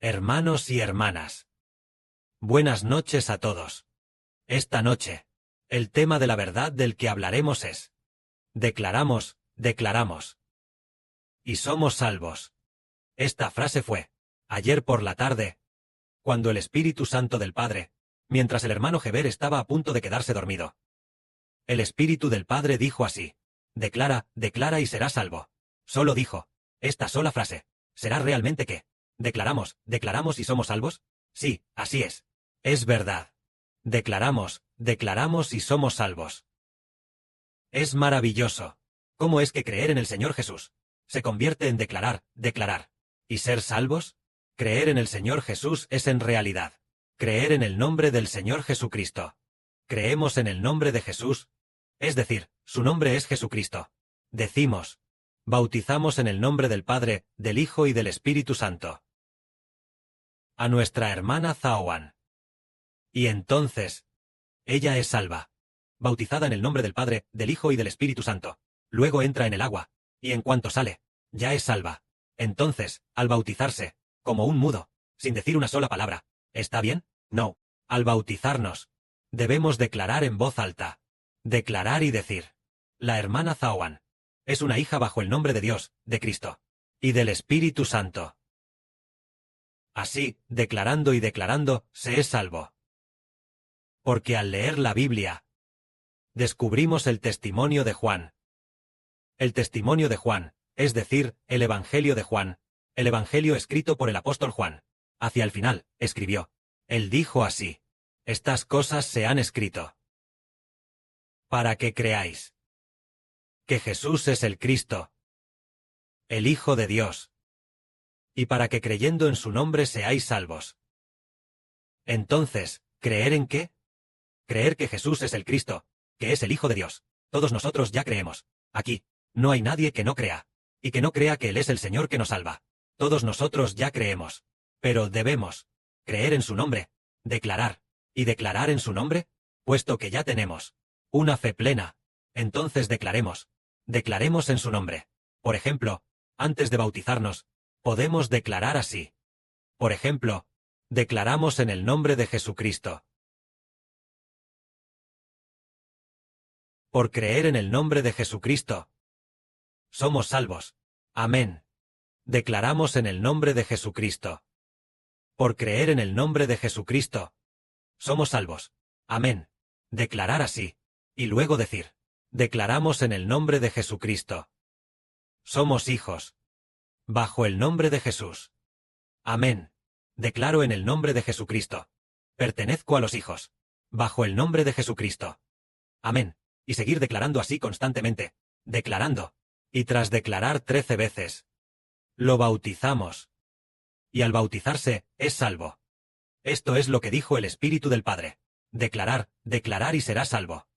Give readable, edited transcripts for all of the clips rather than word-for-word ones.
Hermanos y hermanas. Buenas noches a todos. Esta noche, el tema de la verdad del que hablaremos es: declaramos, declaramos. Y somos salvos. Esta frase fue, ayer por la tarde, cuando el Espíritu Santo del Padre, mientras el hermano Heber estaba a punto de quedarse dormido. El Espíritu del Padre dijo así: declara, declara y serás salvo. Solo dijo, esta sola frase. ¿Será realmente que declaramos, declaramos y somos salvos? Sí, así es. Es verdad. Declaramos, declaramos y somos salvos. Es maravilloso. ¿Cómo es que creer en el Señor Jesús se convierte en declarar, declarar? ¿Y ser salvos? Creer en el Señor Jesús es en realidad creer en el nombre del Señor Jesucristo. Creemos en el nombre de Jesús, es decir, su nombre es Jesucristo. Decimos, bautizamos en el nombre del Padre, del Hijo y del Espíritu Santo. A nuestra hermana Zaoan. Y entonces, ella es salva. Bautizada en el nombre del Padre, del Hijo y del Espíritu Santo. Luego entra en el agua, y en cuanto sale, ya es salva. Entonces, al bautizarse, como un mudo, sin decir una sola palabra, ¿está bien? No. Al bautizarnos, debemos declarar en voz alta. Declarar y decir: la hermana Zaoan es una hija bajo el nombre de Dios, de Cristo y del Espíritu Santo. Así, declarando y declarando, se es salvo. Porque al leer la Biblia, descubrimos el testimonio de Juan. El testimonio de Juan, es decir, el Evangelio de Juan, el Evangelio escrito por el apóstol Juan. Hacia el final, escribió. Él dijo así: estas cosas se han escrito para que creáis que Jesús es el Cristo, el Hijo de Dios, y para que creyendo en su nombre seáis salvos. Entonces, ¿creer en qué? Creer que Jesús es el Cristo, que es el Hijo de Dios. Todos nosotros ya creemos. Aquí, no hay nadie que no crea, y que no crea que Él es el Señor que nos salva. Todos nosotros ya creemos. Pero debemos creer en su nombre, declarar, y declarar en su nombre, puesto que ya tenemos una fe plena. Entonces declaremos en su nombre. Por ejemplo, antes de bautizarnos, podemos declarar así. Por ejemplo, declaramos en el nombre de Jesucristo. Por creer en el nombre de Jesucristo, somos salvos. Amén. Declaramos en el nombre de Jesucristo. Por creer en el nombre de Jesucristo, somos salvos. Amén. Declarar así. Y luego decir: declaramos en el nombre de Jesucristo. Somos hijos. Bajo el nombre de Jesús. Amén. Declaro en el nombre de Jesucristo. Pertenezco a los hijos. Bajo el nombre de Jesucristo. Amén. Y seguir declarando así constantemente. Declarando. Y tras declarar 13 veces, lo bautizamos. Y al bautizarse, es salvo. Esto es lo que dijo el Espíritu del Padre. Declarar, declarar y será salvo.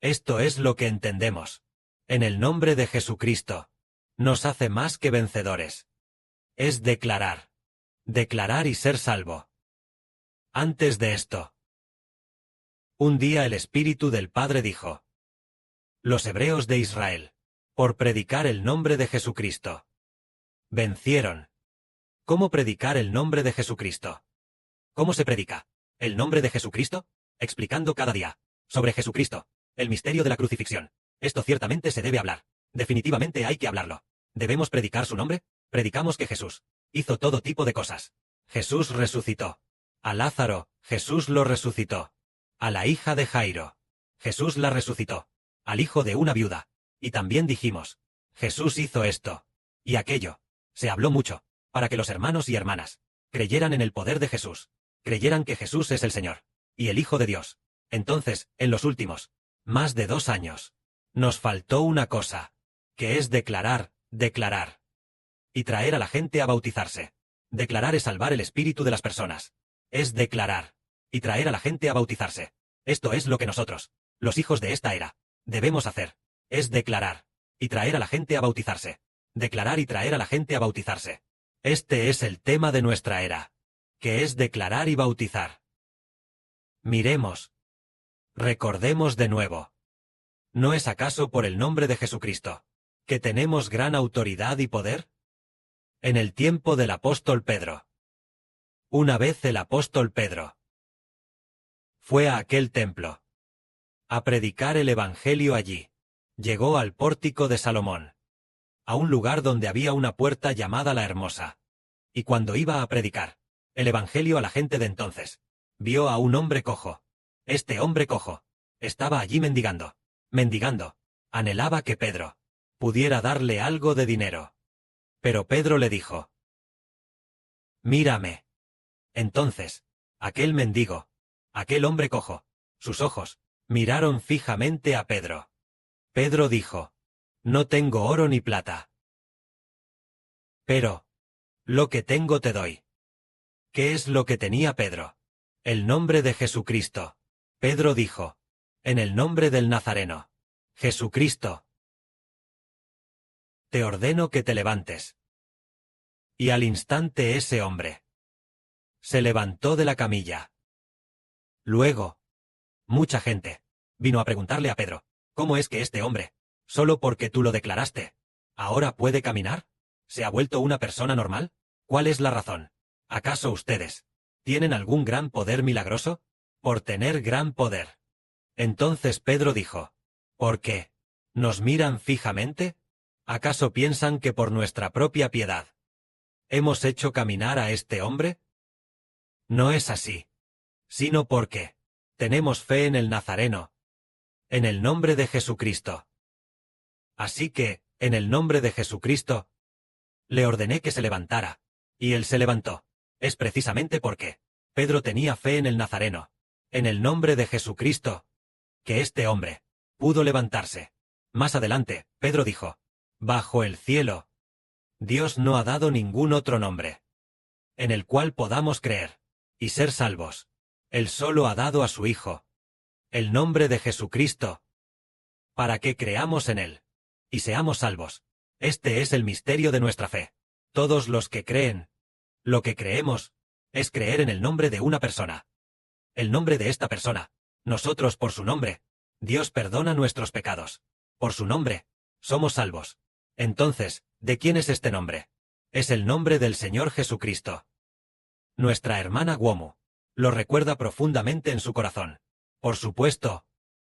Esto es lo que entendemos. En el nombre de Jesucristo, nos hace más que vencedores. Es declarar. Declarar y ser salvo. Antes de esto, un día el Espíritu del Padre dijo: los hebreos de Israel, por predicar el nombre de Jesucristo, vencieron. ¿Cómo predicar el nombre de Jesucristo? ¿Cómo se predica el nombre de Jesucristo? Explicando cada día sobre Jesucristo, el misterio de la crucifixión. Esto ciertamente se debe hablar. Definitivamente hay que hablarlo. ¿Debemos predicar su nombre? Predicamos que Jesús hizo todo tipo de cosas. Jesús resucitó a Lázaro, Jesús lo resucitó. A la hija de Jairo, Jesús la resucitó. Al hijo de una viuda. Y también dijimos: Jesús hizo esto y aquello. Se habló mucho, para que los hermanos y hermanas creyeran en el poder de Jesús, creyeran que Jesús es el Señor y el Hijo de Dios. Entonces, en los últimos más de 2 años, nos faltó una cosa, que es declarar, declarar. Y traer a la gente a bautizarse. Declarar es salvar el espíritu de las personas. Es declarar. Y traer a la gente a bautizarse. Esto es lo que nosotros, los hijos de esta era, debemos hacer. Es declarar. Y traer a la gente a bautizarse. Declarar y traer a la gente a bautizarse. Este es el tema de nuestra era, que es declarar y bautizar. Miremos. Recordemos de nuevo. ¿No es acaso por el nombre de Jesucristo que tenemos gran autoridad y poder? En el tiempo del apóstol Pedro, Una vez el apóstol Pedro fue a aquel templo a predicar el evangelio allí. Llegó al pórtico de Salomón, a un lugar donde había una puerta llamada la Hermosa. Y cuando iba a predicar el evangelio a la gente de entonces, vio a un hombre cojo. Este hombre cojo estaba allí mendigando. Anhelaba que Pedro pudiera darle algo de dinero. Pero Pedro le dijo: «Mírame». Entonces, aquel mendigo, aquel hombre cojo, sus ojos miraron fijamente a Pedro. Pedro dijo: «No tengo oro ni plata. Pero lo que tengo te doy». ¿Qué es lo que tenía Pedro? El nombre de Jesucristo. Pedro dijo: «En el nombre del Nazareno, Jesucristo, te ordeno que te levantes». Y al instante ese hombre se levantó de la camilla. Luego, mucha gente vino a preguntarle a Pedro: «¿Cómo es que este hombre, solo porque tú lo declaraste, ahora puede caminar? ¿Se ha vuelto una persona normal? ¿Cuál es la razón? ¿Acaso ustedes tienen algún gran poder milagroso? Por tener gran poder». Entonces Pedro dijo: «¿Por qué nos miran fijamente? ¿Acaso piensan que por nuestra propia piedad hemos hecho caminar a este hombre? No es así, sino porque tenemos fe en el Nazareno, en el nombre de Jesucristo. Así que, en el nombre de Jesucristo, le ordené que se levantara, y él se levantó. Es precisamente porque Pedro tenía fe en el Nazareno, en el nombre de Jesucristo, que este hombre pudo levantarse». Más adelante, Pedro dijo: «Bajo el cielo, Dios no ha dado ningún otro nombre en el cual podamos creer y ser salvos. Él solo ha dado a su Hijo el nombre de Jesucristo, para que creamos en Él y seamos salvos. Este es el misterio de nuestra fe. Todos los que creen, lo que creemos, es creer en el nombre de una persona. El nombre de esta persona. Nosotros por su nombre, Dios perdona nuestros pecados. Por su nombre, somos salvos. Entonces, ¿de quién es este nombre? Es el nombre del Señor Jesucristo. Nuestra hermana Womu lo recuerda profundamente en su corazón. Por supuesto,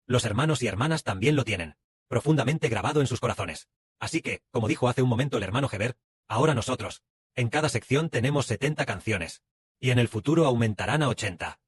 los hermanos y hermanas también lo tienen profundamente grabado en sus corazones. Así que, como dijo hace un momento el hermano Heber, ahora nosotros, en cada sección tenemos 70 canciones, y en el futuro aumentarán a 80.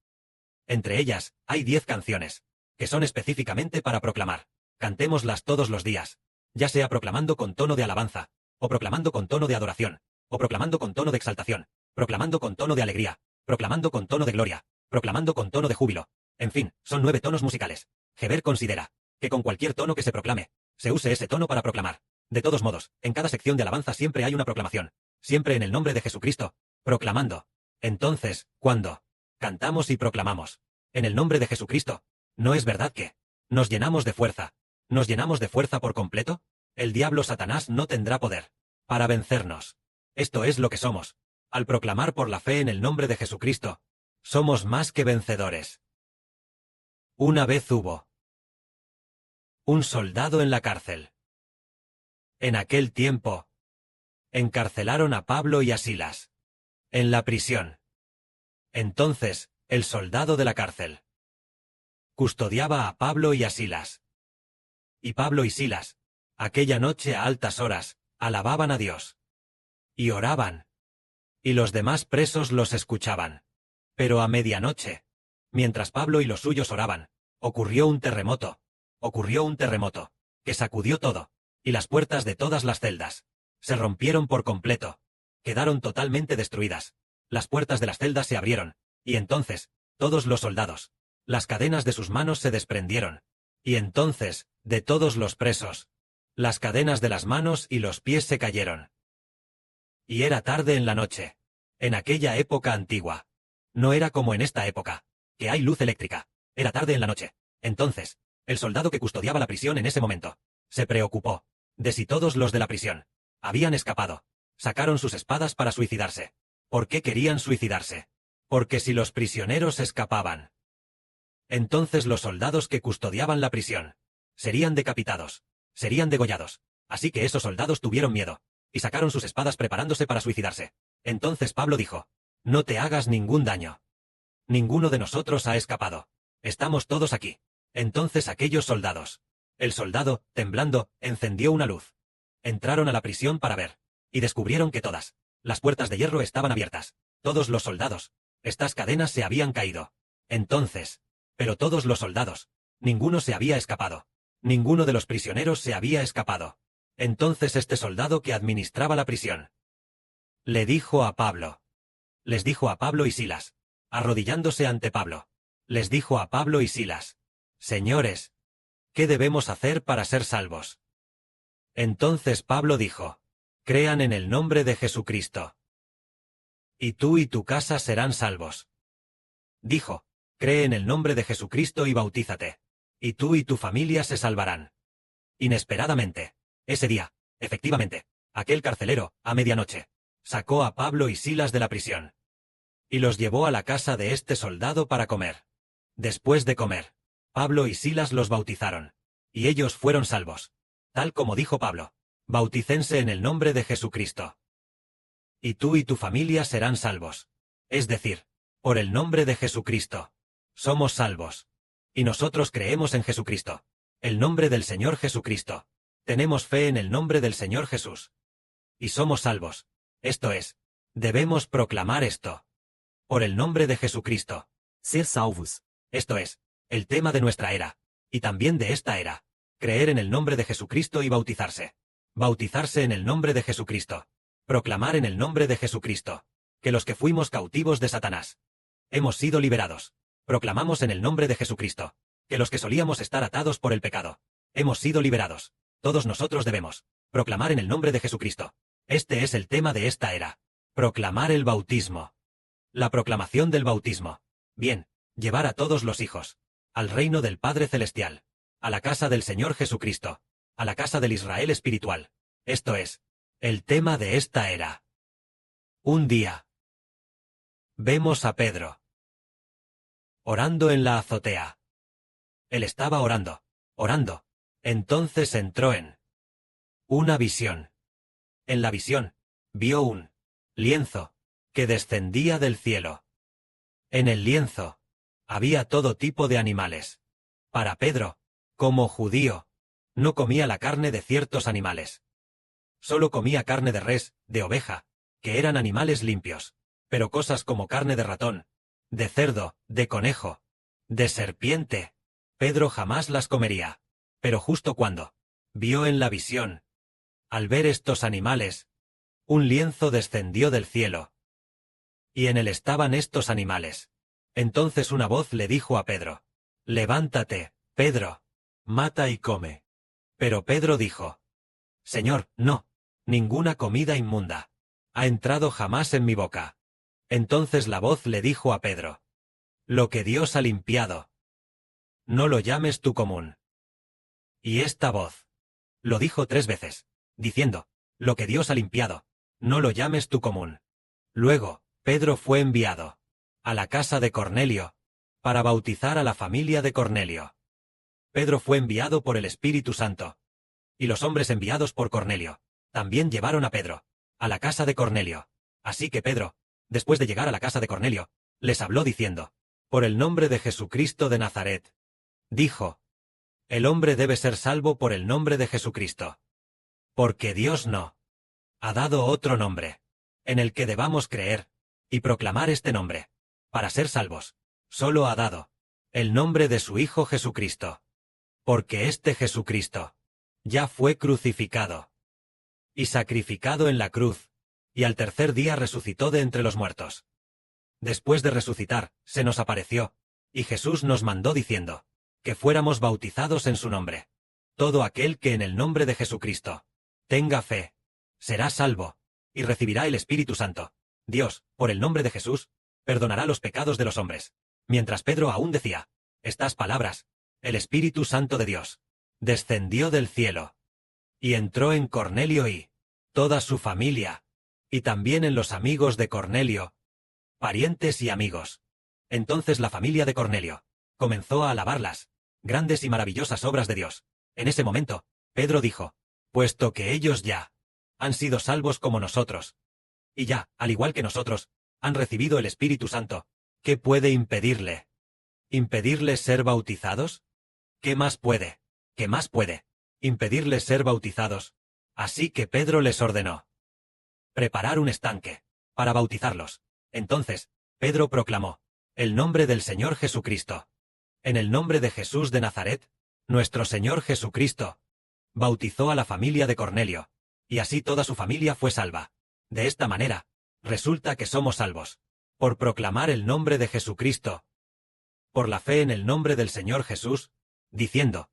Entre ellas, hay 10 canciones, que son específicamente para proclamar. Cantémoslas todos los días, ya sea proclamando con tono de alabanza, o proclamando con tono de adoración, o proclamando con tono de exaltación, proclamando con tono de alegría, proclamando con tono de gloria, proclamando con tono de júbilo. En fin, son 9 tonos musicales. Heber considera que con cualquier tono que se proclame, se use ese tono para proclamar. De todos modos, en cada sección de alabanza siempre hay una proclamación, siempre en el nombre de Jesucristo, proclamando. Entonces, cuando cantamos y proclamamos en el nombre de Jesucristo, ¿no es verdad que nos llenamos de fuerza? ¿Nos llenamos de fuerza por completo? El diablo Satanás no tendrá poder para vencernos. Esto es lo que somos. Al proclamar por la fe en el nombre de Jesucristo, somos más que vencedores. Una vez hubo un soldado en la cárcel. En aquel tiempo, encarcelaron a Pablo y a Silas en la prisión. Entonces, el soldado de la cárcel custodiaba a Pablo y a Silas. Y Pablo y Silas, aquella noche a altas horas, alababan a Dios. Y oraban. Y los demás presos los escuchaban. Pero a medianoche, mientras Pablo y los suyos oraban, ocurrió un terremoto, que sacudió todo, y las puertas de todas las celdas se rompieron por completo, quedaron totalmente destruidas. Las puertas de las celdas se abrieron, y entonces, todos los soldados, las cadenas de sus manos se desprendieron, y entonces, de todos los presos, las cadenas de las manos y los pies se cayeron. Y era tarde en la noche. En aquella época antigua. No era como en esta época, que hay luz eléctrica. Era tarde en la noche. Entonces, el soldado que custodiaba la prisión en ese momento se preocupó de si todos los de la prisión habían escapado. Sacaron sus espadas para suicidarse. ¿Por qué querían suicidarse? Porque si los prisioneros escapaban, entonces los soldados que custodiaban la prisión serían decapitados, serían degollados. Así que esos soldados tuvieron miedo y sacaron sus espadas preparándose para suicidarse. Entonces Pablo dijo: No te hagas ningún daño. Ninguno de nosotros ha escapado. Estamos todos aquí. Entonces aquellos soldados. El soldado, temblando, encendió una luz. Entraron a la prisión para ver. Y descubrieron que todas las puertas de hierro estaban abiertas. Todos los soldados. Estas cadenas se habían caído. Entonces. Pero todos los soldados. Ninguno se había escapado. Ninguno de los prisioneros se había escapado. Entonces este soldado que administraba la prisión le dijo a Pablo. Les dijo a Pablo y Silas. Arrodillándose ante Pablo. Les dijo a Pablo y Silas. Señores, ¿qué debemos hacer para ser salvos? Entonces Pablo dijo. Crean en el nombre de Jesucristo. Y tú y tu casa serán salvos. Dijo. Cree en el nombre de Jesucristo y bautízate. Y tú y tu familia se salvarán. Inesperadamente. Ese día, efectivamente, aquel carcelero, a medianoche, sacó a Pablo y Silas de la prisión. Y los llevó a la casa de este soldado para comer. Después de comer, Pablo y Silas los bautizaron. Y ellos fueron salvos. Tal como dijo Pablo. Bautícense en el nombre de Jesucristo. Y tú y tu familia serán salvos. Es decir, por el nombre de Jesucristo. Somos salvos. Y nosotros creemos en Jesucristo. El nombre del Señor Jesucristo. Tenemos fe en el nombre del Señor Jesús. Y somos salvos. Esto es, debemos proclamar esto. Por el nombre de Jesucristo. Ser salvos. Esto es, el tema de nuestra era. Y también de esta era. Creer en el nombre de Jesucristo y bautizarse. Bautizarse en el nombre de Jesucristo. Proclamar en el nombre de Jesucristo. Que los que fuimos cautivos de Satanás. Hemos sido liberados. Proclamamos en el nombre de Jesucristo. Que los que solíamos estar atados por el pecado. Hemos sido liberados. Todos nosotros debemos proclamar en el nombre de Jesucristo. Este es el tema de esta era. Proclamar el bautismo. La proclamación del bautismo. Bien, llevar a todos los hijos. Al reino del Padre Celestial. A la casa del Señor Jesucristo. A la casa del Israel espiritual. Esto es, el tema de esta era. Un día. Vemos a Pedro. Orando en la azotea. Él estaba orando. Orando. Entonces entró en una visión. En la visión, vio un lienzo que descendía del cielo. En el lienzo había todo tipo de animales. Para Pedro, como judío, no comía la carne de ciertos animales. Solo comía carne de res, de oveja, que eran animales limpios, pero cosas como carne de ratón, de cerdo, de conejo, de serpiente, Pedro jamás las comería. Pero justo cuando vio en la visión, al ver estos animales, un lienzo descendió del cielo. Y en él estaban estos animales. Entonces una voz le dijo a Pedro, levántate, Pedro, mata y come. Pero Pedro dijo, Señor, no, ninguna comida inmunda ha entrado jamás en mi boca. Entonces la voz le dijo a Pedro, lo que Dios ha limpiado, no lo llames tú común. Y esta voz lo dijo 3 veces, diciendo, lo que Dios ha limpiado, no lo llames tú común. Luego, Pedro fue enviado a la casa de Cornelio, para bautizar a la familia de Cornelio. Pedro fue enviado por el Espíritu Santo. Y los hombres enviados por Cornelio, también llevaron a Pedro a la casa de Cornelio. Así que Pedro, después de llegar a la casa de Cornelio, les habló diciendo, por el nombre de Jesucristo de Nazaret. Dijo, el hombre debe ser salvo por el nombre de Jesucristo. Porque Dios no ha dado otro nombre, en el que debamos creer, y proclamar este nombre, para ser salvos. Solo ha dado el nombre de su Hijo Jesucristo. Porque este Jesucristo ya fue crucificado y sacrificado en la cruz, y al tercer día resucitó de entre los muertos. Después de resucitar, se nos apareció, y Jesús nos mandó diciendo, que fuéramos bautizados en su nombre. Todo aquel que en el nombre de Jesucristo tenga fe, será salvo, y recibirá el Espíritu Santo. Dios, por el nombre de Jesús, perdonará los pecados de los hombres. Mientras Pedro aún decía estas palabras, el Espíritu Santo de Dios descendió del cielo y entró en Cornelio y toda su familia, y también en los amigos de Cornelio, parientes y amigos. Entonces la familia de Cornelio comenzó a alabar las grandes y maravillosas obras de Dios. En ese momento, Pedro dijo, puesto que ellos ya han sido salvos como nosotros, y ya, al igual que nosotros, Han recibido el Espíritu Santo. ¿Qué puede impedirle? ¿Impedirles ser bautizados? ¿Qué más puede? ¿Qué más puede? Impedirles ser bautizados. Así que Pedro les ordenó preparar un estanque para bautizarlos. Entonces, Pedro proclamó el nombre del Señor Jesucristo. En el nombre de Jesús de Nazaret, nuestro Señor Jesucristo, bautizó a la familia de Cornelio, y así toda su familia fue salva. De esta manera, resulta que somos salvos, por proclamar el nombre de Jesucristo, por la fe en el nombre del Señor Jesús, diciendo,